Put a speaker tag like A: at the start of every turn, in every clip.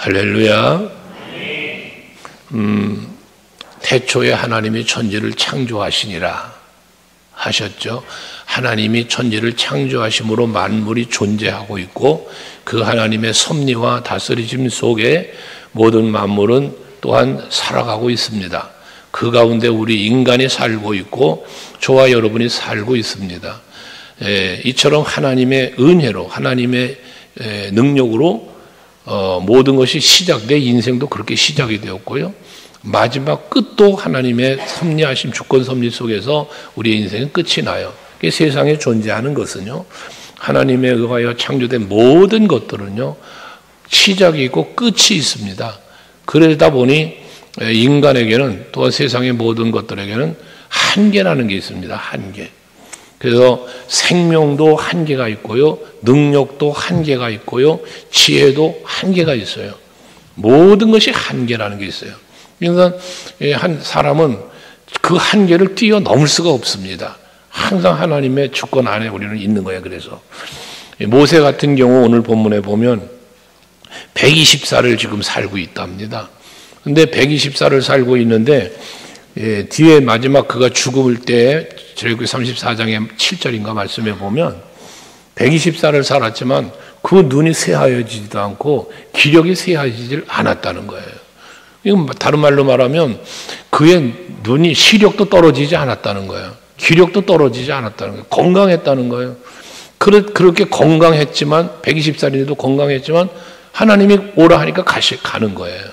A: 할렐루야. 태초에 하나님이 천지를 창조하시니라 하셨죠. 하나님이 천지를 창조하심으로 만물이 존재하고 있고 그 하나님의 섭리와 다스리심 속에 모든 만물은 또한 살아가고 있습니다. 그 가운데 우리 인간이 살고 있고 저와 여러분이 살고 있습니다. 이처럼 하나님의 은혜로 하나님의 능력으로 모든 것이 내 인생도 그렇게 시작이 되었고요. 마지막 끝도 하나님의 섭리하심 주권 섭리 속에서 우리의 인생은 끝이 나요. 세상에 존재하는 것은요, 하나님에 의하여 창조된 모든 것들은요, 시작이 있고 끝이 있습니다. 그러다 보니 인간에게는 또한 세상의 모든 것들에게는 한계라는 게 있습니다. 한계. 그래서 생명도 한계가 있고요, 능력도 한계가 있고요, 지혜도 한계가 있어요. 모든 것이 한계라는 게 있어요. 그래서 한 사람은 그 한계를 뛰어넘을 수가 없습니다. 항상 하나님의 주권 안에 우리는 있는 거예요. 그래서 모세 같은 경우 오늘 본문에 보면 120살을 지금 살고 있답니다. 근데 120살을 살고 있는데 뒤에 마지막 그가 죽을 때 출애굽기 34장의 7절인가 말씀에 보면 120살을 살았지만 그 눈이 새하여지지도 않고 기력이 새하여지질 않았다는 거예요. 이건 다른 말로 말하면 그의 눈이 시력도 떨어지지 않았다는 거예요. 기력도 떨어지지 않았다는 거예요. 건강했다는 거예요. 그렇게 건강했지만 120살인데도 건강했지만 하나님이 오라 하니까 가는 거예요.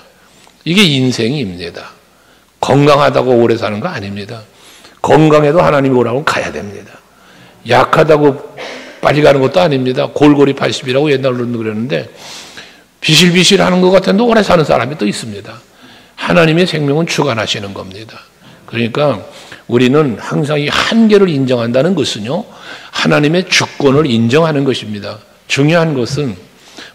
A: 이게 인생입니다. 건강하다고 오래 사는 거 아닙니다. 건강해도 하나님이 오라고 가야 됩니다. 약하다고 빨리 가는 것도 아닙니다. 골고리 80이라고 옛날로는 그랬는데 비실비실 하는 것 같은데 오래 사는 사람이 또 있습니다. 하나님의 생명은 주관하시는 겁니다. 그러니까 우리는 항상 이 한계를 인정한다는 것은요, 하나님의 주권을 인정하는 것입니다. 중요한 것은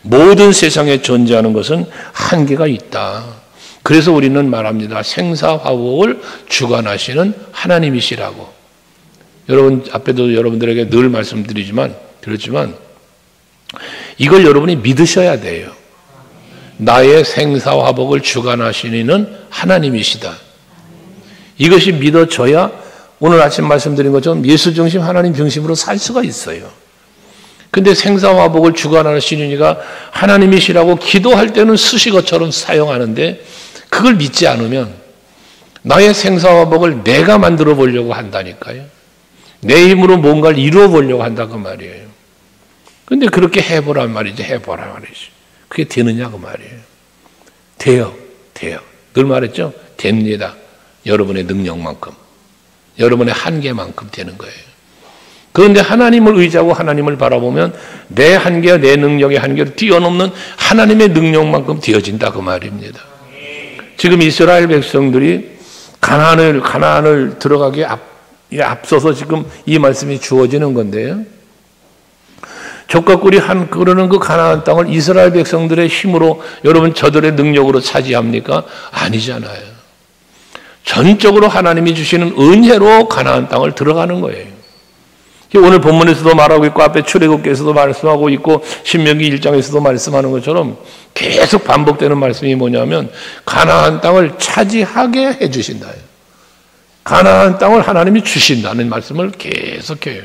A: 모든 세상에 존재하는 것은 한계가 있다. 그래서 우리는 말합니다. 생사화복을 주관하시는 하나님이시라고. 여러분 앞에도 여러분들에게 늘 말씀드리지만 그렇지만 이걸 여러분이 믿으셔야 돼요. 나의 생사화복을 주관하시는 하나님이시다. 이것이 믿어져야 오늘 아침 말씀드린 것처럼 예수 중심 하나님 중심으로 살 수가 있어요. 근데 생사화복을 주관하시는 이가 하나님이시라고 기도할 때는 수식어처럼 사용하는데 그걸 믿지 않으면 나의 생사화복을 내가 만들어 보려고 한다니까요. 내 힘으로 뭔가를 이루어 보려고 한다 그 말이에요. 근데 그렇게 해보란 말이지. 해보란 말이지. 그게 되느냐 그 말이에요. 돼요. 늘 말했죠. 됩니다. 여러분의 능력만큼, 여러분의 한계만큼 되는 거예요. 그런데 하나님을 의지하고 하나님을 바라보면 내 한계와 내 능력의 한계를 뛰어넘는 하나님의 능력만큼 되어진다 그 말입니다. 지금 이스라엘 백성들이 가나안을 들어가기에 앞서서 지금 이 말씀이 주어지는 건데요. 족과 꿀이 그러는 그 가나안 땅을 이스라엘 백성들의 힘으로 여러분 저들의 능력으로 차지합니까? 아니잖아요. 전적으로 하나님이 주시는 은혜로 가나안 땅을 들어가는 거예요. 오늘 본문에서도 말하고 있고 앞에 출애굽기에서도 말씀하고 있고 신명기 1장에서도 말씀하는 것처럼 계속 반복되는 말씀이 뭐냐면 가나안 땅을 차지하게 해주신다. 가나안 땅을 하나님이 주신다는 말씀을 계속해요.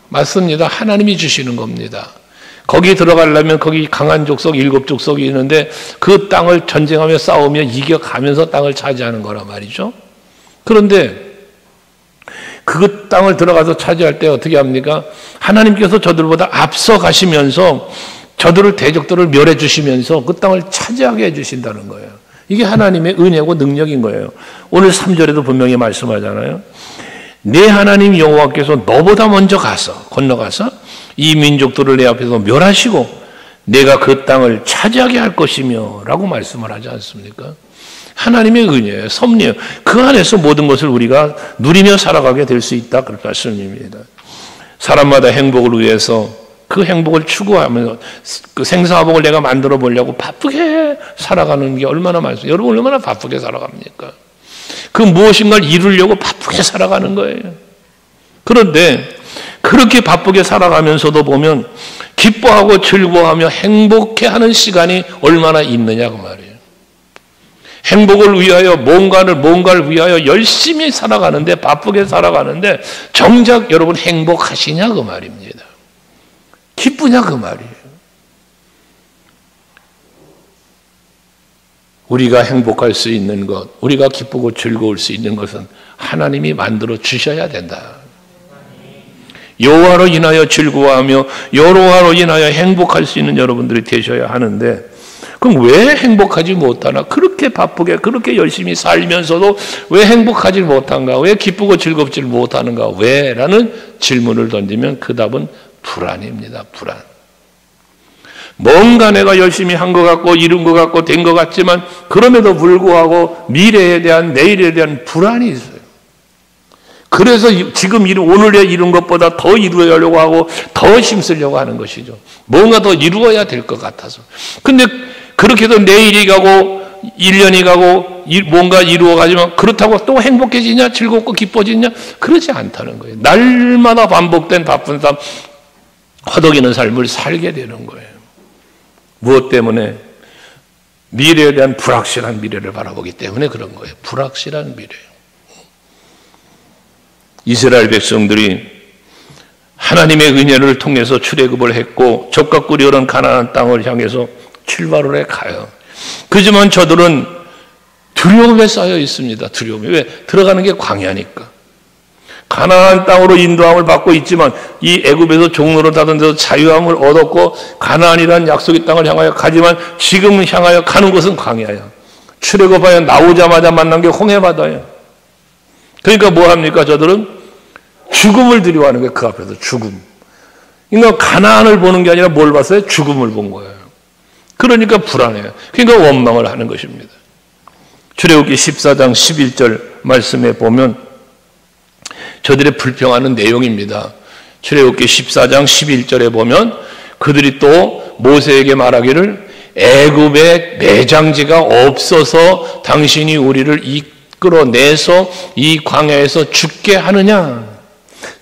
A: 맞습니다. 하나님이 주시는 겁니다. 거기 들어가려면 거기 강한 족속 7족속이 있는데 그 땅을 전쟁하며 싸우며 이겨가면서 땅을 차지하는 거란 말이죠. 그런데 그 땅을 들어가서 차지할 때 어떻게 합니까? 하나님께서 저들보다 앞서 가시면서 저들을 대적들을 멸해 주시면서 그 땅을 차지하게 해주신다는 거예요. 이게 하나님의 은혜고 능력인 거예요. 오늘 3절에도 분명히 말씀하잖아요. 내 하나님 여호와께서 너보다 먼저 건너가서 이 민족들을 내 앞에서 멸하시고 내가 그 땅을 차지하게 할 것이며 라고 말씀을 하지 않습니까? 하나님의 은혜예요. 섭리예요. 그 안에서 모든 것을 우리가 누리며 살아가게 될 수 있다. 그런 말씀입니다. 사람마다 행복을 위해서 그 행복을 추구하면서 그 생사화복을 내가 만들어 보려고 바쁘게 살아가는 게 얼마나 많습니까? 여러분 얼마나 바쁘게 살아갑니까? 그 무엇인가를 이루려고 바쁘게 살아가는 거예요. 그런데 그 그렇게 바쁘게 살아가면서도 보면 기뻐하고 즐거워하며 행복해하는 시간이 얼마나 있느냐 그 말이에요. 행복을 위하여 뭔가를 위하여 열심히 살아가는데, 바쁘게 살아가는데 정작 여러분 행복하시냐 그 말입니다. 기쁘냐 그 말이에요. 우리가 행복할 수 있는 것, 우리가 기쁘고 즐거울 수 있는 것은 하나님이 만들어 주셔야 된다. 여호와로 인하여 즐거워하며 여호와로 인하여 행복할 수 있는 여러분들이 되셔야 하는데, 그럼 왜 행복하지 못하나? 그렇게 바쁘게 그렇게 열심히 살면서도 왜 행복하지 못한가? 왜 기쁘고 즐겁지 못하는가? 왜? 라는 질문을 던지면 그 답은 불안입니다. 불안. 뭔가 내가 열심히 한 것 같고 이룬 것 같고 된 것 같지만 그럼에도 불구하고 미래에 대한, 내일에 대한 불안이 있어요. 그래서 지금 오늘에 이룬 것보다 더 이루려고 하고 더 힘쓰려고 하는 것이죠. 뭔가 더 이루어야 될 것 같아서. 근데 그렇게 해서 내일이 가고 1년이 가고 뭔가 이루어가지만 그렇다고 또 행복해지냐, 즐겁고 기뻐지냐? 그렇지 않다는 거예요. 날마다 반복된 바쁜 삶, 허덕이는 삶을 살게 되는 거예요. 무엇 때문에? 미래에 대한 불확실한 미래를 바라보기 때문에 그런 거예요. 불확실한 미래. 이스라엘 백성들이 하나님의 은혜를 통해서 출애굽을 했고 적과 꿀이 흐르는 가나안 땅을 향해서 출발을 해 가요. 그지만 저들은 두려움에 쌓여 있습니다. 두려움이. 왜? 들어가는 게 광야니까. 가나안 땅으로 인도함을 받고 있지만 이 애굽에서 종노릇하던 데서 자유함을 얻었고 가나안이라는 약속의 땅을 향하여 가지만 지금 향하여 가는 곳은 광야야. 출애굽하여 나오자마자 만난 게 홍해바다예요. 그러니까 뭐 합니까? 저들은 죽음을 두려워하는 거예요. 그 앞에서 죽음. 그러니까 가나안을 보는 게 아니라 뭘 봤어요? 죽음을 본 거예요. 그러니까 불안해요. 그러니까 원망을 하는 것입니다. 출애굽기 14장 11절 말씀에 보면 저들의 불평하는 내용입니다. 출애굽기 14장 11절에 보면 그들이 또 모세에게 말하기를 애굽에 매장지가 없어서 당신이 우리를 이끌어내서 이 광야에서 죽게 하느냐.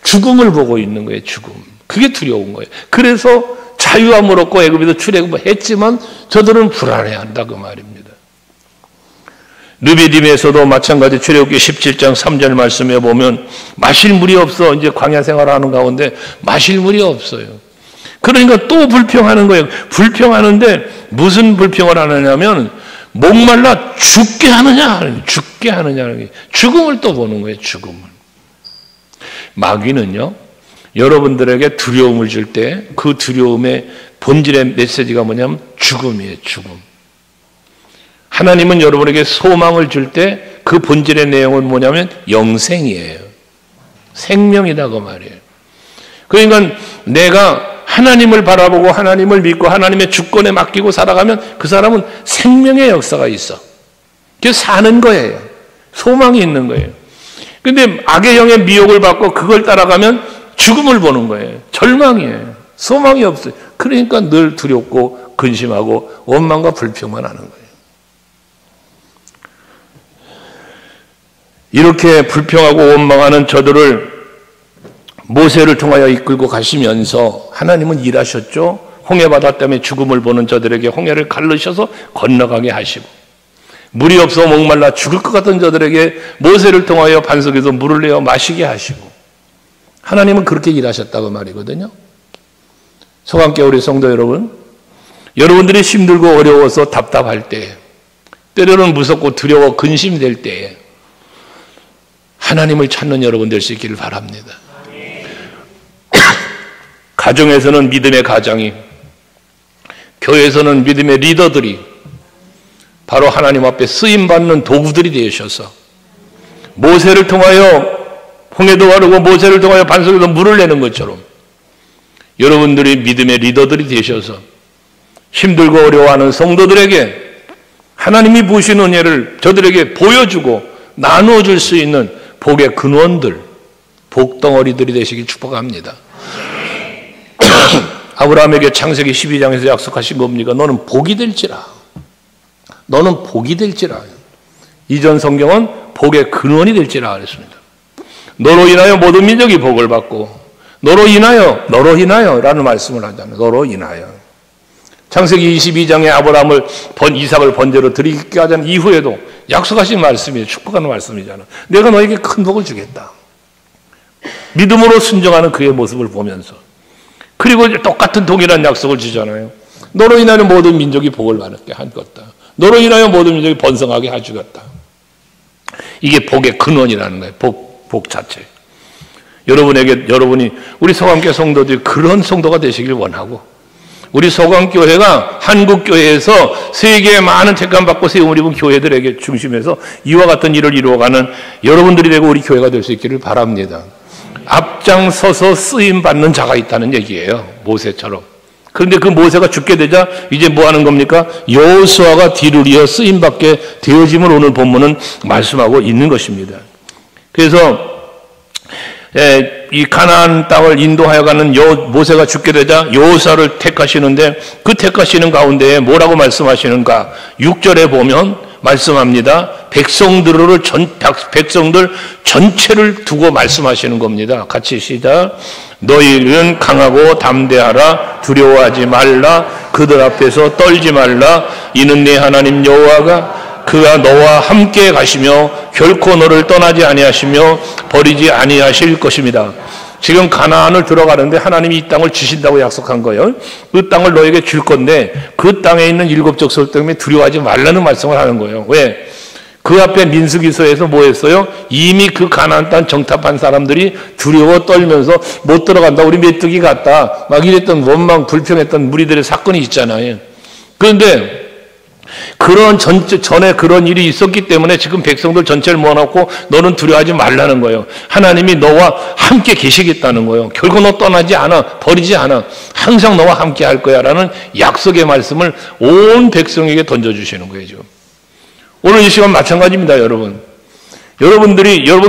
A: 죽음을 보고 있는 거예요. 죽음. 그게 두려운 거예요. 그래서 자유함을 얻고 애굽에서 출애굽을 했지만 저들은 불안해한다 그 말입니다. 르비딤에서도 마찬가지 출애굽기 17장 3절 말씀에 보면 마실 물이 없어. 이제 광야 생활하는 가운데 마실 물이 없어요. 그러니까 또 불평하는 거예요. 불평하는데 무슨 불평을 하느냐면 목말라 죽게 하느냐. 죽게 하느냐. 죽음을 또 보는 거예요. 죽음을. 마귀는요, 여러분들에게 두려움을 줄 때 그 두려움의 본질의 메시지가 뭐냐면 죽음이에요. 죽음. 하나님은 여러분에게 소망을 줄 때 그 본질의 내용은 뭐냐면 영생이에요. 생명이다 그 말이에요. 그러니까 내가 하나님을 바라보고 하나님을 믿고 하나님의 주권에 맡기고 살아가면 그 사람은 생명의 역사가 있어. 그래서 사는 거예요. 소망이 있는 거예요. 그런데 악의 영의 미혹을 받고 그걸 따라가면 죽음을 보는 거예요. 절망이에요. 소망이 없어요. 그러니까 늘 두렵고 근심하고 원망과 불평만 하는 거예요. 이렇게 불평하고 원망하는 저들을 모세를 통하여 이끌고 가시면서 하나님은 일하셨죠. 홍해바다 때문에 죽음을 보는 저들에게 홍해를 갈르셔서 건너가게 하시고 물이 없어 목말라 죽을 것 같은 저들에게 모세를 통하여 반석에서 물을 내어 마시게 하시고 하나님은 그렇게 일하셨다고 말이거든요. 소강교회 우리 성도 여러분, 여러분들이 힘들고 어려워서 답답할 때, 때로는 무섭고 두려워 근심될 때에 하나님을 찾는 여러분 될 수 있기를 바랍니다. 가정에서는 믿음의 가장이, 교회에서는 믿음의 리더들이 바로 하나님 앞에 쓰임받는 도구들이 되셔서 모세를 통하여 홍해도 가르고 모세를 통하여 반석에서 물을 내는 것처럼 여러분들이 믿음의 리더들이 되셔서 힘들고 어려워하는 성도들에게 하나님이 부으신 은혜를 저들에게 보여주고 나누어 줄 수 있는 복의 근원들, 복덩어리들이 되시길 축복합니다. 아브라함에게 창세기 12장에서 약속하신 겁니까? 너는 복이 될지라. 너는 복이 될지라. 이전 성경은 복의 근원이 될지라 그랬습니다. 너로 인하여 모든 민족이 복을 받고 너로 인하여 라는 말씀을 하잖아요. 너로 인하여. 창세기 22장에 아브라함을 이삭을 번제로 드리게 하자는 이후에도 약속하신 말씀이에요. 축복하는 말씀이잖아요. 내가 너에게 큰 복을 주겠다. 믿음으로 순종하는 그의 모습을 보면서. 그리고 똑같은 동일한 약속을 주잖아요. 너로 인하여 모든 민족이 복을 받게 하겠다. 너로 인하여 모든 민족이 번성하게 해주겠다. 이게 복의 근원이라는 거예요. 복 자체. 여러분이 우리 서강교회 성도들이 그런 성도가 되시길 원하고, 우리 서강교회가 한국교회에서 세계의 많은 택감받고 세움을 입은 교회들에게 중심해서 이와 같은 일을 이루어가는 여러분들이 되고 우리 교회가 될 수 있기를 바랍니다. 앞장서서 쓰임받는 자가 있다는 얘기예요. 모세처럼. 그런데 그 모세가 죽게 되자 이제 뭐 하는 겁니까? 여호수아가 뒤를 이어 쓰임받게 되어짐을 오늘 본문은 말씀하고 있는 것입니다. 그래서 이 가나안 땅을 인도하여 가는 모세가 죽게 되자 여호수아를 택하시는데, 그 택하시는 가운데에 뭐라고 말씀하시는가? 6절에 보면 말씀합니다. 백성들 전체를 두고 말씀하시는 겁니다. 같이 시작. 너희는 강하고 담대하라. 두려워하지 말라. 그들 앞에서 떨지 말라. 이는 내 하나님 여호와가 그가 너와 함께 가시며 결코 너를 떠나지 아니하시며 버리지 아니하실 것입니다. 지금 가나안을 들어가는데 하나님이 이 땅을 주신다고 약속한 거예요. 그 땅을 너에게 줄 건데 그 땅에 있는 일곱 족속 때문에 두려워하지 말라는 말씀을 하는 거예요. 왜? 그 앞에 민수기서에서 뭐 했어요? 이미 그 가나안 땅 정탐한 사람들이 두려워 떨면서 못 들어간다. 우리 메뚜기 같다. 막 이랬던 원망 불평했던 무리들의 사건이 있잖아요. 그런데 그런 전에 그런 일이 있었기 때문에 지금 백성들 전체를 모아놓고 너는 두려워하지 말라는 거예요. 하나님이 너와 함께 계시겠다는 거예요. 결코 너 떠나지 않아. 버리지 않아. 항상 너와 함께 할 거야 라는 약속의 말씀을 온 백성에게 던져주시는 거예요. 지금. 오늘 이 시간 마찬가지입니다. 여러분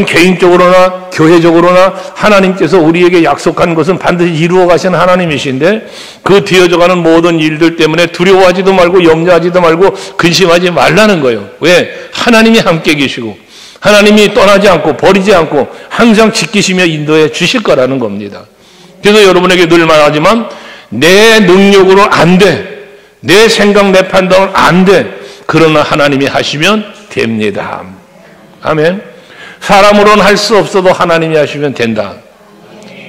A: 개인적으로나 교회적으로나 하나님께서 우리에게 약속한 것은 반드시 이루어 가시는 하나님이신데, 그 되어져가는 모든 일들 때문에 두려워하지도 말고 염려하지도 말고 근심하지 말라는 거예요. 왜? 하나님이 함께 계시고 하나님이 떠나지 않고 버리지 않고 항상 지키시며 인도해 주실 거라는 겁니다. 그래서 여러분에게 늘 말하지만 내 능력으로 안 돼. 내 생각 내 판단은 안 돼. 그러나 하나님이 하시면 됩니다. 아멘. 사람으로는 할 수 없어도 하나님이 하시면 된다.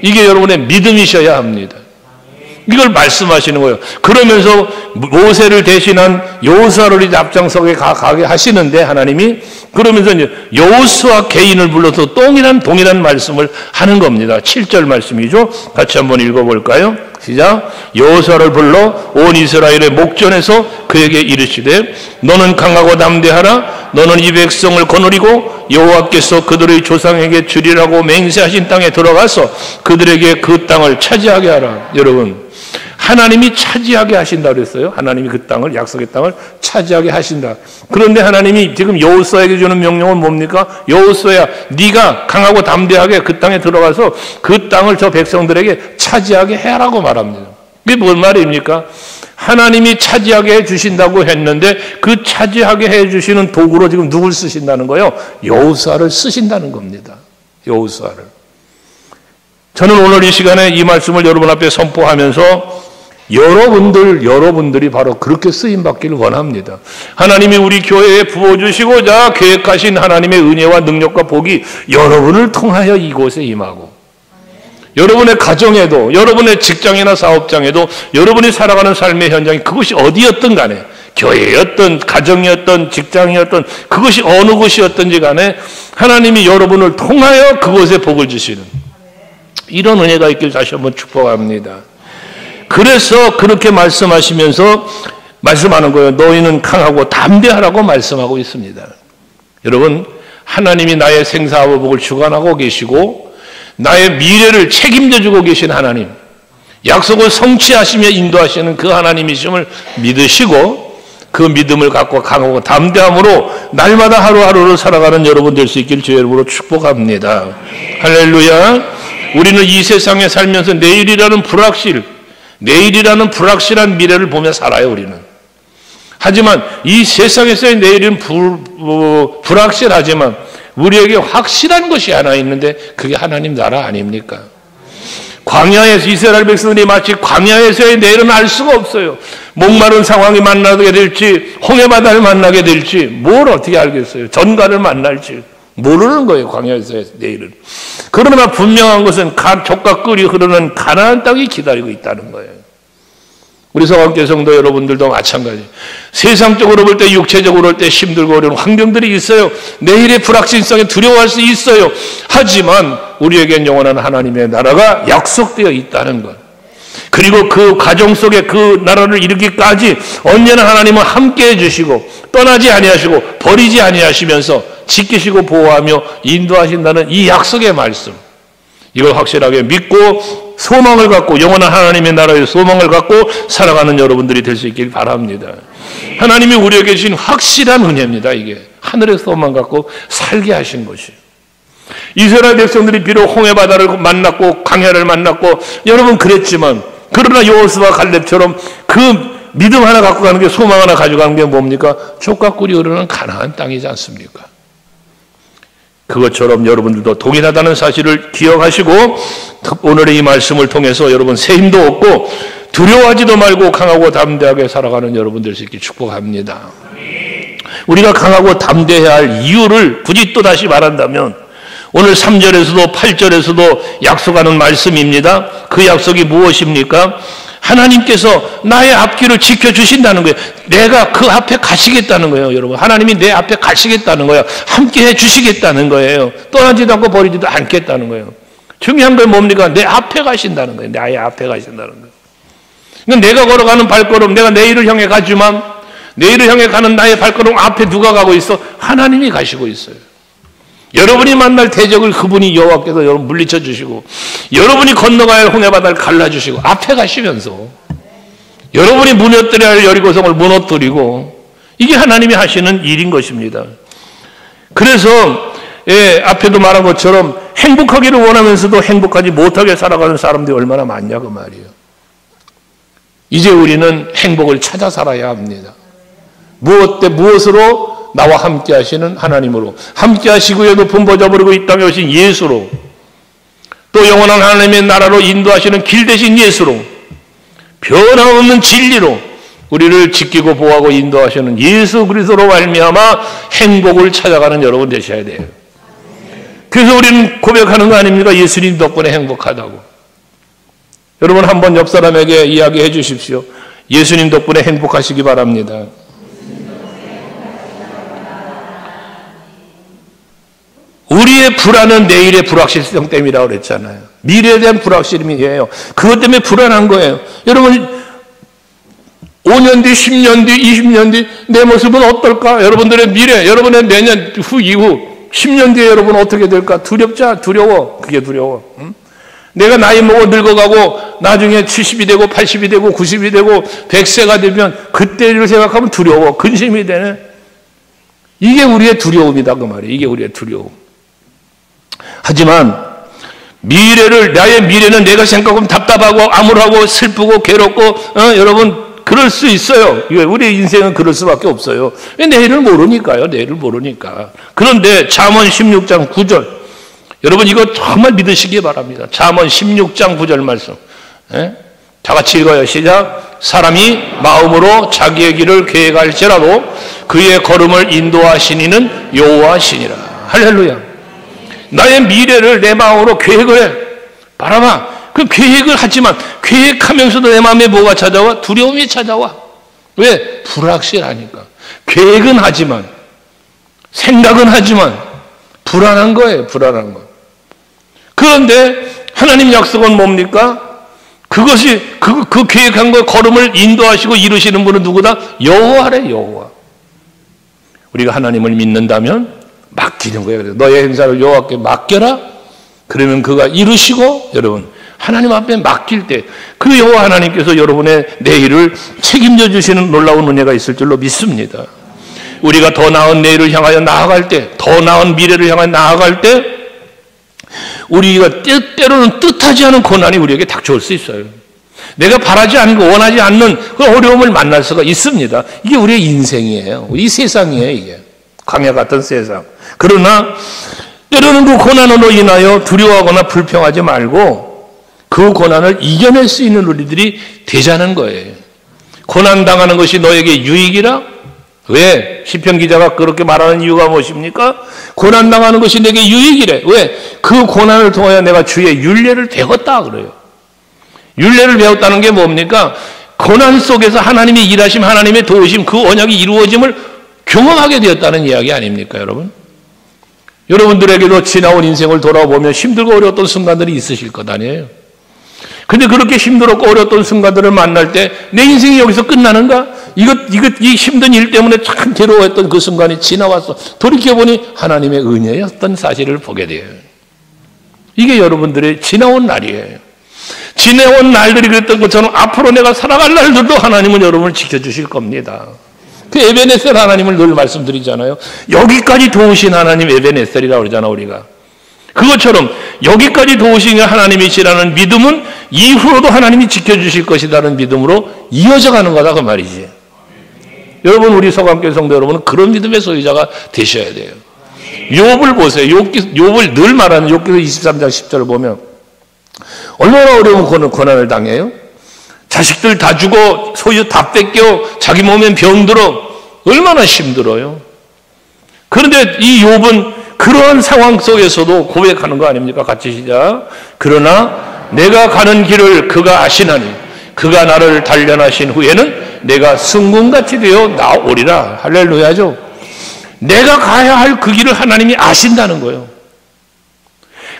A: 이게 여러분의 믿음이셔야 합니다. 이걸 말씀하시는 거예요. 그러면서 모세를 대신한 여호수아를 이제 앞장서게 가게 하시는데 하나님이 그러면서 이제 여호수아 개인을 불러서 동일한 말씀을 하는 겁니다. 7절 말씀이죠. 같이 한번 읽어볼까요? 시작. 여호수아를 불러 온 이스라엘의 목전에서 그에게 이르시되 너는 강하고 담대하라. 너는 이 백성을 거느리고 여호와께서 그들의 조상에게 주리라고 맹세하신 땅에 들어가서 그들에게 그 땅을 차지하게 하라. 여러분, 하나님이 차지하게 하신다 그랬어요. 하나님이 그 땅을, 약속의 땅을 차지하게 하신다. 그런데 하나님이 지금 여호수아에게 주는 명령은 뭡니까? 여호수아야, 네가 강하고 담대하게 그 땅에 들어가서 그 땅을 저 백성들에게 차지하게 해라고 말합니다. 그게 뭔 말입니까? 하나님이 차지하게 해주신다고 했는데 그 차지하게 해주시는 도구로 지금 누굴 쓰신다는 거예요? 여호수아를 쓰신다는 겁니다. 여호수아를. 저는 오늘 이 시간에 이 말씀을 여러분 앞에 선포하면서 여러분들이 바로 그렇게 쓰임받기를 원합니다. 하나님이 우리 교회에 부어주시고자 계획하신 하나님의 은혜와 능력과 복이 여러분을 통하여 이곳에 임하고, 여러분의 가정에도, 여러분의 직장이나 사업장에도, 여러분이 살아가는 삶의 현장이 그것이 어디였든 간에, 교회였든 가정이었든 직장이었든 그것이 어느 곳이었든지 간에 하나님이 여러분을 통하여 그곳에 복을 주시는 이런 은혜가 있길 다시 한번 축복합니다. 그래서 그렇게 말씀하시면서 말씀하는 거예요. 너희는 강하고 담대하라고 말씀하고 있습니다. 여러분, 하나님이 나의 생사와 복을 주관하고 계시고 나의 미래를 책임져 주고 계신 하나님, 약속을 성취하시며 인도하시는 그 하나님이심을 믿으시고 그 믿음을 갖고 강하고 담대함으로 날마다 하루하루를 살아가는 여러분 될 수 있기를 주의 이름으로 축복합니다. 할렐루야. 우리는 이 세상에 살면서 내일이라는 불확실한 미래를 보며 살아요, 우리는. 하지만 이 세상에서의 내일은 불확실하지만 우리에게 확실한 것이 하나 있는데 그게 하나님 나라 아닙니까? 광야에서 이스라엘 백성들이 마치 광야에서의 내일은 알 수가 없어요. 목마른 상황이 만나게 될지 홍해바다를 만나게 될지 뭘 어떻게 알겠어요. 전갈을 만날지 모르는 거예요. 광야에서의 내일은. 그러나 분명한 것은 족과 꿀이 흐르는 가나안 땅이 기다리고 있다는 거예요. 우리 성악교 성도 여러분들도 마찬가지. 세상적으로 볼 때 육체적으로 볼 때 힘들고 어려운 환경들이 있어요. 내일의 불확실성에 두려워할 수 있어요. 하지만 우리에겐 영원한 하나님의 나라가 약속되어 있다는 것. 그리고 그 가정 속에 그 나라를 이루기까지 언제나 하나님은 함께해 주시고 떠나지 아니하시고 버리지 아니하시면서 지키시고 보호하며 인도하신다는 이 약속의 말씀. 이걸 확실하게 믿고 소망을 갖고 영원한 하나님의 나라의 소망을 갖고 살아가는 여러분들이 될 수 있길 바랍니다. 하나님이 우리에게 주신 확실한 은혜입니다. 이게 하늘의 소망 갖고 살게 하신 것이에요. 이스라엘 백성들이 비록 홍해바다를 만났고 광야를 만났고 여러분 그랬지만 그러나 여호수아와 갈렙처럼 그 믿음 하나 갖고 가는 게 소망 하나 가져가는 게 뭡니까? 족과 꿀이 흐르는 가나안 땅이지 않습니까? 그것처럼 여러분들도 동일하다는 사실을 기억하시고 오늘의 이 말씀을 통해서 여러분 새 힘도 얻고 두려워하지도 말고 강하고 담대하게 살아가는 여러분 될 수 있게 축복합니다. 우리가 강하고 담대해야 할 이유를 굳이 또 다시 말한다면 오늘 3절에서도 8절에서도 약속하는 말씀입니다. 그 약속이 무엇입니까? 하나님께서 나의 앞길을 지켜주신다는 거예요. 내가 그 앞에 가시겠다는 거예요. 여러분 하나님이 내 앞에 가시겠다는 거예요. 함께 해주시겠다는 거예요. 떠나지도 않고 버리지도 않겠다는 거예요. 중요한 건 뭡니까? 내 앞에 가신다는 거예요. 나의 앞에 가신다는 거예요. 그러니까 내가 걸어가는 발걸음, 내가 내일을 향해 가지만 내일을 향해 가는 나의 발걸음 앞에 누가 가고 있어? 하나님이 가시고 있어요. 여러분이 만날 대적을 그분이 여호와께서 여러분 물리쳐 주시고 여러분이 건너가야 할 홍해바다를 갈라주시고 앞에 가시면서 여러분이 무너뜨려야 할 여리고성을 무너뜨리고 이게 하나님이 하시는 일인 것입니다. 그래서 앞에도 말한 것처럼 행복하기를 원하면서도 행복하지 못하게 살아가는 사람들이 얼마나 많냐 그 말이에요. 이제 우리는 행복을 찾아 살아야 합니다. 무엇으로? 나와 함께 하시는 하나님으로, 함께 하시고 높은 보좌 버리고 이 땅에 오신 예수로, 또 영원한 하나님의 나라로 인도하시는 길 대신 예수로, 변함없는 진리로 우리를 지키고 보호하고 인도하시는 예수 그리스도로 말미암아 행복을 찾아가는 여러분 되셔야 돼요. 그래서 우리는 고백하는 거 아닙니까? 예수님 덕분에 행복하다고. 여러분 한번 옆 사람에게 이야기해 주십시오. 예수님 덕분에 행복하시기 바랍니다. 우리의 불안은 내일의 불확실성 때문이라고 그랬잖아요. 미래에 대한 불확실함이에요. 그것 때문에 불안한 거예요. 여러분 5년 뒤, 10년 뒤, 20년 뒤 내 모습은 어떨까? 여러분들의 미래, 여러분의 내년 후 이후 10년 뒤에 여러분 어떻게 될까? 두렵자? 두려워. 그게 두려워. 응? 내가 나이 먹어 늙어가고 나중에 70이 되고 80이 되고 90이 되고 100세가 되면 그때를 생각하면 두려워. 근심이 되네. 이게 우리의 두려움이다 그 말이에요. 이게 우리의 두려움. 하지만 나의 미래는 내가 생각하면 답답하고 암울하고 슬프고 괴롭고 여러분 그럴 수 있어요. 우리 인생은 그럴 수밖에 없어요. 내일을 모르니까요. 내일을 모르니까. 그런데 잠언 16장 9절 여러분 이거 정말 믿으시기 바랍니다. 잠언 16장 9절 말씀 다 같이 읽어요. 시작. 사람이 마음으로 자기의 길을 계획할지라도 그의 걸음을 인도하시니는 여호와시니라. 할렐루야. 나의 미래를 내 마음으로 계획을 해. 바라봐. 그 계획을 하지만 계획하면서도 내 마음에 뭐가 찾아와? 두려움이 찾아와. 왜? 불확실하니까. 계획은 하지만 생각은 하지만 불안한 거예요. 불안한 거. 그런데 하나님 약속은 뭡니까? 그것이 그 계획한 거 걸음을 인도하시고 이루시는 분은 누구다? 여호와래. 여호와. 우리가 하나님을 믿는다면 맡기는 거예요. 너의 행사를 여호와께 맡겨라. 그러면 그가 이루시고 여러분 하나님 앞에 맡길 때 그 여호와 하나님께서 여러분의 내일을 책임져 주시는 놀라운 은혜가 있을 줄로 믿습니다. 우리가 더 나은 내일을 향하여 나아갈 때, 더 나은 미래를 향하여 나아갈 때 우리가 때로는 뜻하지 않은 고난이 우리에게 닥쳐올 수 있어요. 내가 바라지 않는 거, 원하지 않는 그 어려움을 만날 수가 있습니다. 이게 우리의 인생이에요. 이 세상이에요. 이게 광야 같은 세상. 그러나 때로는 그 고난으로 인하여 두려워하거나 불평하지 말고 그 고난을 이겨낼 수 있는 우리들이 되자는 거예요. 고난당하는 것이 너에게 유익이라? 왜? 시편 기자가 그렇게 말하는 이유가 무엇입니까? 고난당하는 것이 내게 유익이래. 왜? 그 고난을 통하여 내가 주의 율례를 배웠다 그래요. 율례를 배웠다는 게 뭡니까? 고난 속에서 하나님의 일하심, 하나님의 도우심, 그 언약이 이루어짐을 경험하게 되었다는 이야기 아닙니까, 여러분? 여러분들에게도 지나온 인생을 돌아보면 힘들고 어려웠던 순간들이 있으실 것 아니에요? 근데 그렇게 힘들었고 어려웠던 순간들을 만날 때 내 인생이 여기서 끝나는가? 이 힘든 일 때문에 참 괴로워했던 그 순간이 지나왔어. 돌이켜보니 하나님의 은혜였던 사실을 보게 돼요. 이게 여러분들의 지나온 날이에요. 지나온 날들이 그랬던 것처럼 앞으로 내가 살아갈 날들도 하나님은 여러분을 지켜주실 겁니다. 그 에베네셀 하나님을 늘 말씀드리잖아요. 여기까지 도우신 하나님 에베네셀이라고 그러잖아, 우리가. 그것처럼 여기까지 도우신 하나님이시라는 믿음은 이후로도 하나님이 지켜주실 것이라는 믿음으로 이어져 가는 거다 그 말이지. 여러분, 우리 서강교회 성도 여러분은 그런 믿음의 소유자가 되셔야 돼요. 욥을 보세요. 욥을 늘 말하는 욥기서 23장 10절을 보면 얼마나 어려운 고난을 당해요? 자식들 다 주고 소유 다 뺏겨 자기 몸엔 병들어 얼마나 힘들어요. 그런데 이 욥은 그러한 상황 속에서도 고백하는 거 아닙니까? 같이 시작. 그러나 내가 가는 길을 그가 아시나니 그가 나를 단련하신 후에는 내가 승군같이 되어 나오리라. 할렐루야죠. 내가 가야 할 그 길을 하나님이 아신다는 거예요.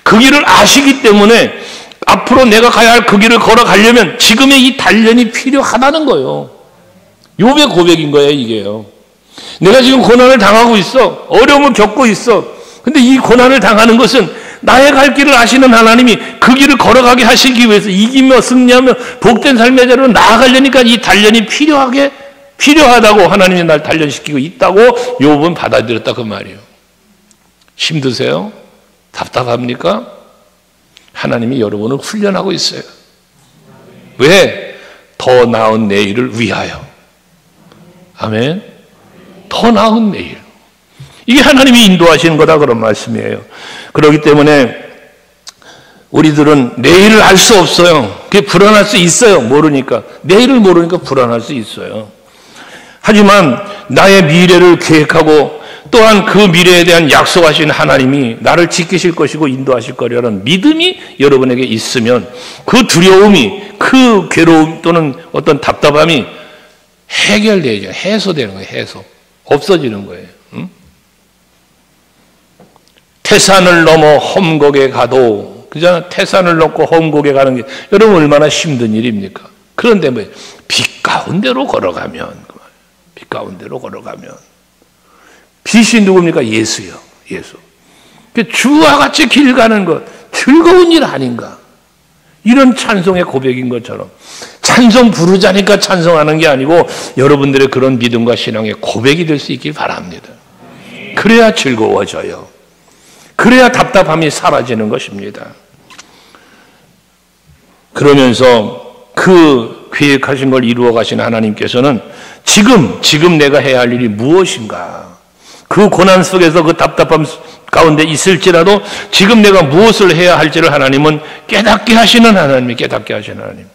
A: 그 길을 아시기 때문에 앞으로 내가 가야 할 그 길을 걸어가려면 지금의 이 단련이 필요하다는 거예요. 욥의 고백인 거예요, 이게요. 내가 지금 고난을 당하고 있어. 어려움을 겪고 있어. 근데 이 고난을 당하는 것은 나의 갈 길을 아시는 하나님이 그 길을 걸어가게 하시기 위해서 이기며 승리하며 복된 삶의 자리로 나아가려니까 이 단련이 필요하다고 하나님이 날 단련시키고 있다고 욥은 받아들였다 그 말이에요. 힘드세요? 답답합니까? 하나님이 여러분을 훈련하고 있어요. 왜? 더 나은 내일을 위하여. 아멘. 더 나은 내일. 이게 하나님이 인도하시는 거다 그런 말씀이에요. 그렇기 때문에 우리들은 내일을 알 수 없어요. 그게 불안할 수 있어요. 모르니까. 내일을 모르니까 불안할 수 있어요. 하지만 나의 미래를 계획하고 또한 그 미래에 대한 약속하신 하나님이 나를 지키실 것이고 인도하실 거라는 믿음이 여러분에게 있으면 그 두려움이, 그 괴로움 또는 어떤 답답함이 해결되죠. 해소되는 거예요. 해소. 없어지는 거예요. 응? 태산을 넘어 험곡에 가도, 그잖아. 태산을 넘고 험곡에 가는 게 여러분 얼마나 힘든 일입니까? 그런데 뭐 빛 가운데로 걸어가면, 빛 가운데로 걸어가면, 빛이 누굽니까? 예수요. 예수. 주와 같이 길 가는 것 즐거운 일 아닌가? 이런 찬송의 고백인 것처럼 찬송 부르자니까 찬송하는 게 아니고 여러분들의 그런 믿음과 신앙의 고백이 될 수 있길 바랍니다. 그래야 즐거워져요. 그래야 답답함이 사라지는 것입니다. 그러면서 그 계획하신 걸 이루어 가신 하나님께서는 지금 내가 해야 할 일이 무엇인가? 그 고난 속에서 그 답답함 가운데 있을지라도 지금 내가 무엇을 해야 할지를 하나님은 깨닫게 하시는 하나님이 깨닫게 하시는 하나님.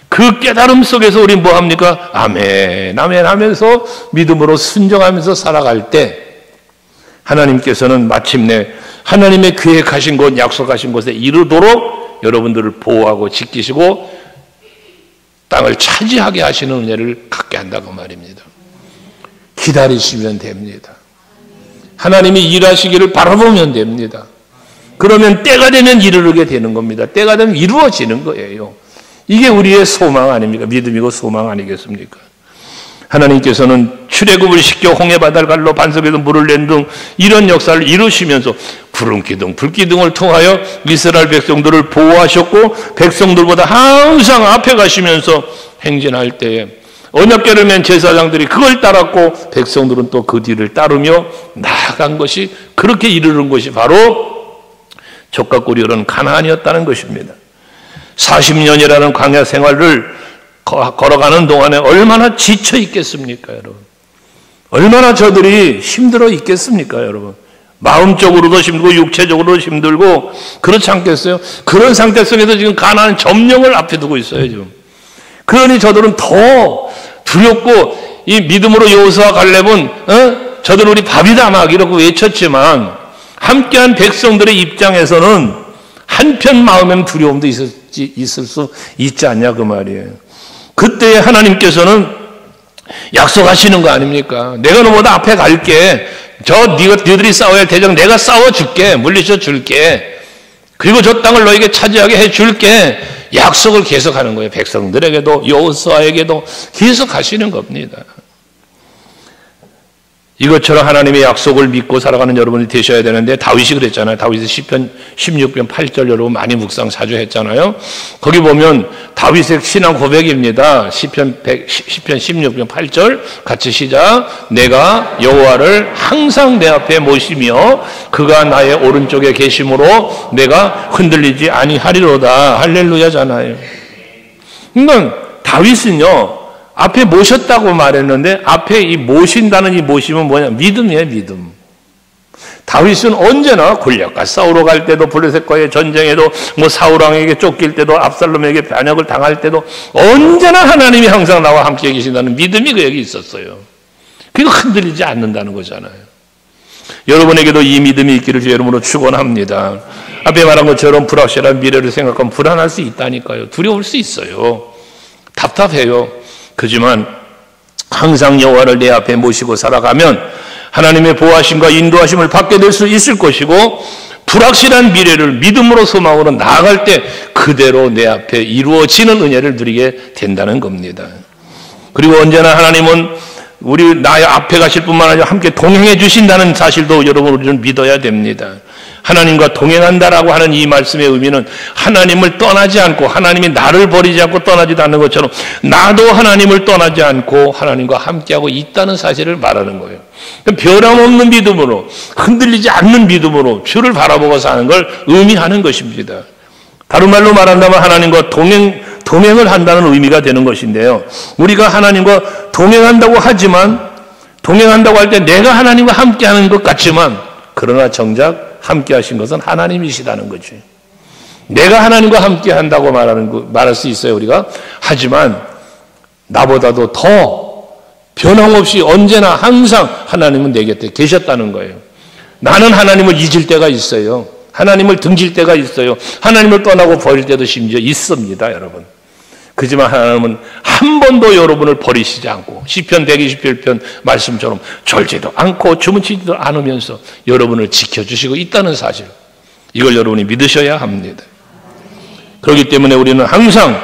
A: 그 깨달음 속에서 우리 뭐 합니까? 아멘, 아멘 하면서 믿음으로 순종하면서 살아갈 때 하나님께서는 마침내 하나님의 계획하신 곳, 약속하신 곳에 이르도록 여러분들을 보호하고 지키시고 땅을 차지하게 하시는 은혜를 갖게 한다고 말입니다. 기다리시면 됩니다. 하나님이 일하시기를 바라보면 됩니다. 그러면 때가 되면 이르게 되는 겁니다. 때가 되면 이루어지는 거예요. 이게 우리의 소망 아닙니까? 믿음이고 소망 아니겠습니까? 하나님께서는 출애굽을 시켜 홍해 바다갈로 반석에서 물을 낸 등 이런 역사를 이루시면서 구름 기둥, 불 기둥을 통하여 이스라엘 백성들을 보호하셨고 백성들보다 항상 앞에 가시면서 행진할 때에 언약궤를 맨 제사장들이 그걸 따랐고 백성들은 또 그 뒤를 따르며 나아간 것이 그렇게 이르는 것이 바로 적각고리로는 가나안이었다는 것입니다. 40년이라는 광야 생활을 걸어가는 동안에 얼마나 지쳐 있겠습니까, 여러분? 얼마나 저들이 힘들어 있겠습니까, 여러분? 마음적으로도 힘들고 육체적으로도 힘들고 그렇지 않겠어요? 그런 상태 속에서 지금 가나안 점령을 앞에 두고 있어요, 지금. 그러니 저들은 더 두렵고 이 믿음으로 여호수아 갈렙은 저들은 우리 밥이다 막 이러고 외쳤지만 함께한 백성들의 입장에서는 한편 마음에는 두려움도 있을 수 있지 않냐 그 말이에요. 그때 하나님께서는 약속하시는 거 아닙니까? 내가 너보다 앞에 갈게. 너희들이 싸워야 할 대적 내가 싸워줄게. 물리쳐 줄게. 그리고 저 땅을 너에게 차지하게 해줄게. 약속을 계속하는 거예요. 백성들에게도 여호수아에게도 계속하시는 겁니다. 이것처럼 하나님의 약속을 믿고 살아가는 여러분이 되셔야 되는데 다윗이 그랬잖아요. 다윗이 시편 16편 8절 여러분 많이 묵상 자주 했잖아요. 거기 보면 다윗의 신앙 고백입니다. 시편 16편 8절 같이 시작. 내가 여호와를 항상 내 앞에 모시며 그가 나의 오른쪽에 계심으로 내가 흔들리지 아니하리로다. 할렐루야잖아요. 그러니까 다윗은요. 앞에 모셨다고 말했는데 앞에 이 모신다는 이 모심은 뭐냐? 믿음이에요, 믿음. 다윗은 언제나 골리앗과 싸우러 갈 때도 블레셋과의 전쟁에도 뭐 사울왕에게 쫓길 때도 압살롬에게 반역을 당할 때도 언제나 하나님이 항상 나와 함께 계신다는 믿음이 그에게 있었어요. 그리고 흔들리지 않는다는 거잖아요. 여러분에게도 이 믿음이 있기를 주의 이름으로 축원합니다. 앞에 말한 것처럼 불확실한 미래를 생각하면 불안할 수 있다니까요. 두려울 수 있어요. 답답해요. 그렇지만 항상 여호와를 내 앞에 모시고 살아가면 하나님의 보호하심과 인도하심을 받게 될 수 있을 것이고 불확실한 미래를 믿음으로 소망으로 나아갈 때 그대로 내 앞에 이루어지는 은혜를 누리게 된다는 겁니다. 그리고 언제나 하나님은 나의 앞에 가실 뿐만 아니라 함께 동행해 주신다는 사실도 여러분 우리는 믿어야 됩니다. 하나님과 동행한다라고 하는 이 말씀의 의미는 하나님을 떠나지 않고 하나님이 나를 버리지 않고 떠나지도 않는 것처럼 나도 하나님을 떠나지 않고 하나님과 함께하고 있다는 사실을 말하는 거예요. 변함없는 믿음으로 흔들리지 않는 믿음으로 주를 바라보고 사는 걸 의미하는 것입니다. 다른 말로 말한다면 하나님과 동행을 한다는 의미가 되는 것인데요. 우리가 하나님과 동행한다고 하지만 동행한다고 할 때 내가 하나님과 함께하는 것 같지만 그러나 정작 함께 하신 것은 하나님이시다는 거죠. 내가 하나님과 함께 한다고 말할 수 있어요, 우리가. 하지만 나보다도 더 변함없이 언제나 항상 하나님은 내 곁에 계셨다는 거예요. 나는 하나님을 잊을 때가 있어요. 하나님을 등질 때가 있어요. 하나님을 떠나고 버릴 때도 심지어 있습니다, 여러분. 그렇지만 하나님은 한 번도 여러분을 버리시지 않고 시편 121편 말씀처럼 졸지도 않고 주무치지도 않으면서 여러분을 지켜주시고 있다는 사실, 이걸 여러분이 믿으셔야 합니다. 그렇기 때문에 우리는 항상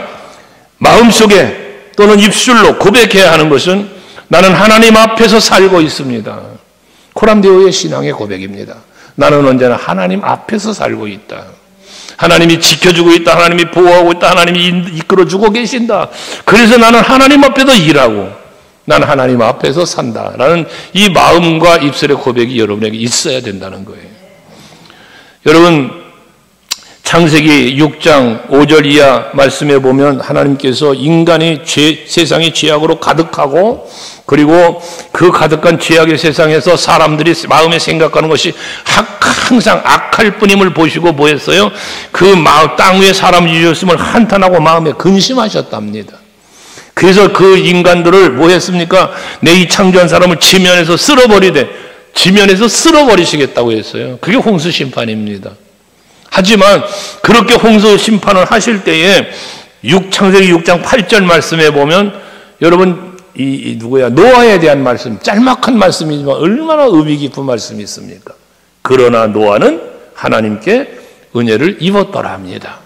A: 마음속에 또는 입술로 고백해야 하는 것은 나는 하나님 앞에서 살고 있습니다. 코람데오의 신앙의 고백입니다. 나는 언제나 하나님 앞에서 살고 있다. 하나님이 지켜주고 있다. 하나님이 보호하고 있다. 하나님이 이끌어주고 계신다. 그래서 나는 하나님 앞에서 일하고 나는 하나님 앞에서 산다라는 이 마음과 입술의 고백이 여러분에게 있어야 된다는 거예요. 여러분, 창세기 6장 5절 이하 말씀에 보면 하나님께서 인간이 세상이 죄악으로 가득하고 그리고 그 가득한 죄악의 세상에서 사람들이 마음에 생각하는 것이 항상 악할 뿐임을 보시고 뭐 했어요? 그 땅 위에 사람이 주셨음을 한탄하고 마음에 근심하셨답니다. 그래서 그 인간들을 뭐 했습니까? 내 이 창조한 사람을 지면에서 쓸어버리시겠다고 했어요. 그게 홍수 심판입니다. 하지만 그렇게 홍수 심판을 하실 때에 창세기 6장 8절 말씀에 보면 여러분 노아에 대한 말씀, 짤막한 말씀이지만 얼마나 의미 깊은 말씀이 있습니까? 그러나 노아는 하나님께 은혜를 입었더라 합니다.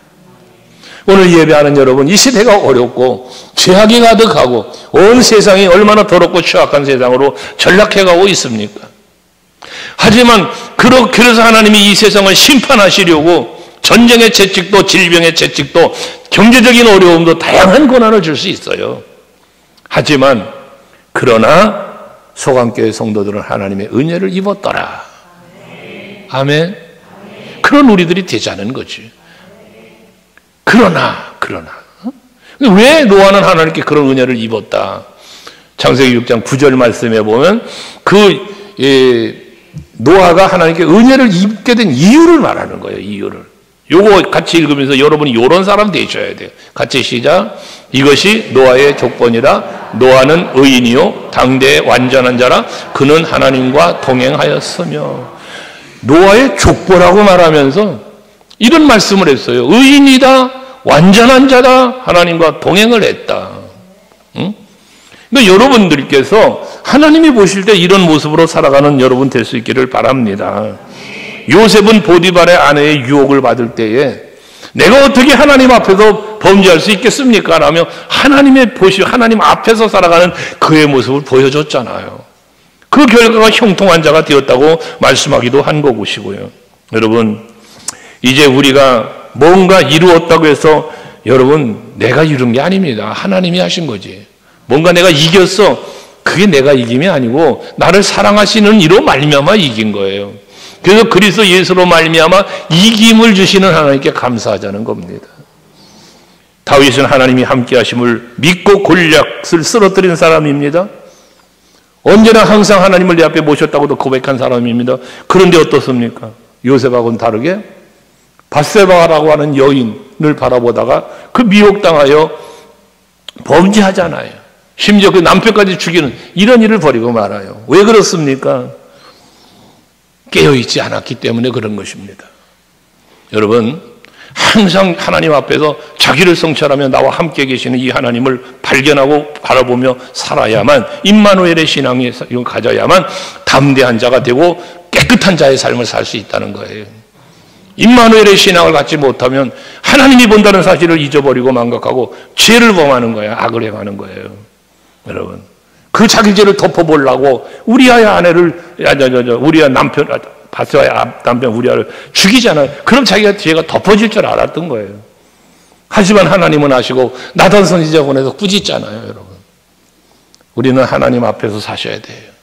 A: 오늘 예배하는 여러분, 이 시대가 어렵고 죄악이 가득하고 온 세상이 얼마나 더럽고 추악한 세상으로 전락해가고 있습니까? 하지만 그래서 하나님이 이 세상을 심판하시려고 전쟁의 채찍도 질병의 채찍도 경제적인 어려움도 다양한 고난을 줄 수 있어요. 하지만 그러나 소강교회 성도들은 하나님의 은혜를 입었더라. 아멘. 그런 우리들이 되자는 거지. 그러나 왜 노아는 하나님께 그런 은혜를 입었다? 창세기 6장 9절 말씀에 보면 노아가 하나님께 은혜를 입게 된 이유를 말하는 거예요. 이유를. 요거 같이 읽으면서 여러분이 요런 사람 되셔야 돼요. 같이 시작. 이것이 노아의 조건이라. 노아는 의인이요 당대의 완전한 자라. 그는 하나님과 동행하였으며. 노아의 족보라고 말하면서 이런 말씀을 했어요. 의인이다, 완전한 자다, 하나님과 동행을 했다. 응? 그러니까 여러분들께서 하나님이 보실 때 이런 모습으로 살아가는 여러분 될 수 있기를 바랍니다. 요셉은 보디발의 아내의 유혹을 받을 때에 내가 어떻게 하나님 앞에서 범죄할 수 있겠습니까? 라며 하나님 앞에서 살아가는 그의 모습을 보여줬잖아요. 그 결과가 형통한 자가 되었다고 말씀하기도 한 것이고요. 여러분, 이제 우리가 뭔가 이루었다고 해서 여러분 내가 이룬 게 아닙니다. 하나님이 하신 거지. 뭔가 내가 이겼어. 그게 내가 이김이 아니고 나를 사랑하시는 이로 말미암아 이긴 거예요. 그래서 그리스도 예수로 말미암아 이김을 주시는 하나님께 감사하자는 겁니다. 다윗은 하나님이 함께 하심을 믿고 골리앗을 쓰러뜨린 사람입니다. 언제나 항상 하나님을 내 앞에 모셨다고도 고백한 사람입니다. 그런데 어떻습니까? 요셉하고는 다르게 밧세바라고 하는 여인을 바라보다가 그 미혹당하여 범죄하잖아요. 심지어 그 남편까지 죽이는 이런 일을 벌이고 말아요. 왜 그렇습니까? 깨어있지 않았기 때문에 그런 것입니다. 여러분, 항상 하나님 앞에서 자기를 성찰하며 나와 함께 계시는 이 하나님을 발견하고 바라보며 살아야만, 임마누엘의 신앙이 가져야만 담대한 자가 되고 깨끗한 자의 삶을 살 수 있다는 거예요. 임마누엘의 신앙을 갖지 못하면 하나님이 본다는 사실을 잊어버리고 망각하고 죄를 범하는 거예요. 악을 행하는 거예요. 여러분, 그 자기 죄를 덮어보려고 우리아의 아내를, 우리아 남편, 바세바의 남편 우리아를 죽이잖아요. 그럼 자기가 죄가 덮어질 줄 알았던 거예요. 하지만 하나님은 아시고 나단 선지자 보내서 꾸짖잖아요. 여러분, 우리는 하나님 앞에서 사셔야 돼요.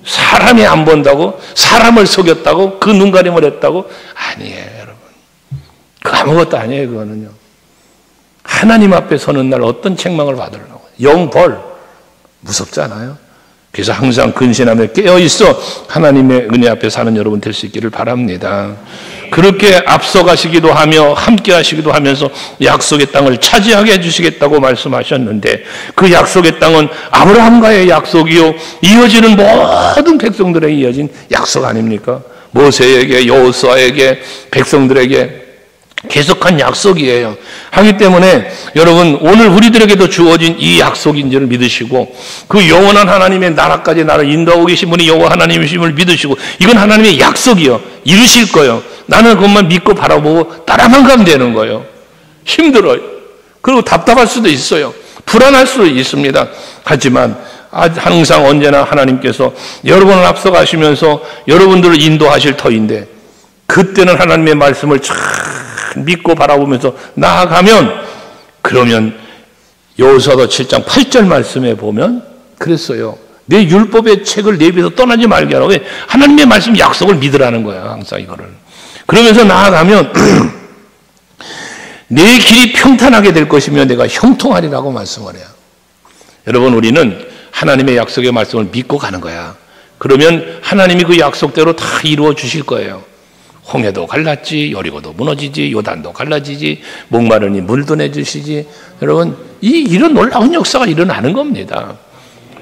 A: 사람이 안 본다고, 사람을 속였다고, 그 눈가림을 했다고? 아니에요, 여러분. 그 아무것도 아니에요, 그거는요. 하나님 앞에 서는 날 어떤 책망을 받으려고. 영벌. 무섭잖아요. 그래서 항상 근신하며 깨어있어 하나님의 은혜 앞에 사는 여러분 될 수 있기를 바랍니다. 그렇게 앞서가시기도 하며 함께 하시기도 하면서 약속의 땅을 차지하게 해주시겠다고 말씀하셨는데 그 약속의 땅은 아브라함과의 약속이요 이어지는 모든 백성들에게 이어진 약속 아닙니까? 모세에게, 여호수아에게, 백성들에게 계속한 약속이에요. 하기 때문에 여러분, 오늘 우리들에게도 주어진 이 약속인 줄을 믿으시고 그 영원한 하나님의 나라까지 나를 인도하고 계신 분이 여호와 하나님이심을 믿으시고 이건 하나님의 약속이요. 이루실 거예요. 나는 그것만 믿고 바라보고 따라만 가면 되는 거예요. 힘들어요. 그리고 답답할 수도 있어요. 불안할 수도 있습니다. 하지만 항상 언제나 하나님께서 여러분을 앞서가시면서 여러분들을 인도하실 터인데 그때는 하나님의 말씀을 잘 믿고 바라보면서 나아가면 그러면 여호수아서 7장 8절 말씀에 보면 그랬어요. 내 율법의 책을 내 입에서 떠나지 말게 하라고. 왜? 하나님의 말씀 약속을 믿으라는 거야. 항상 이거를. 그러면서 나아가면 내 길이 평탄하게 될 것이며 내가 형통하리라고 말씀을 해요. 여러분, 우리는 하나님의 약속의 말씀을 믿고 가는 거야. 그러면 하나님이 그 약속대로 다 이루어 주실 거예요. 홍해도 갈랐지, 여리고도 무너지지, 요단도 갈라지지, 목마르니 물도 내주시지. 여러분, 이런 놀라운 역사가 일어나는 겁니다.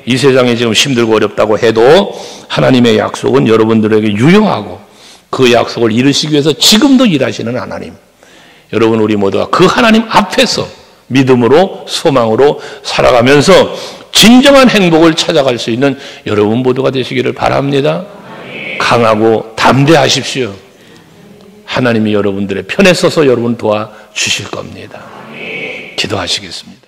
A: 이 세상에 지금 힘들고 어렵다고 해도 하나님의 약속은 여러분들에게 유효하고 그 약속을 이루시기 위해서 지금도 일하시는 하나님. 여러분, 우리 모두가 그 하나님 앞에서 믿음으로 소망으로 살아가면서 진정한 행복을 찾아갈 수 있는 여러분 모두가 되시기를 바랍니다. 강하고 담대하십시오. 하나님이 여러분들의 편에 서서 여러분 도와주실 겁니다. 기도하시겠습니다.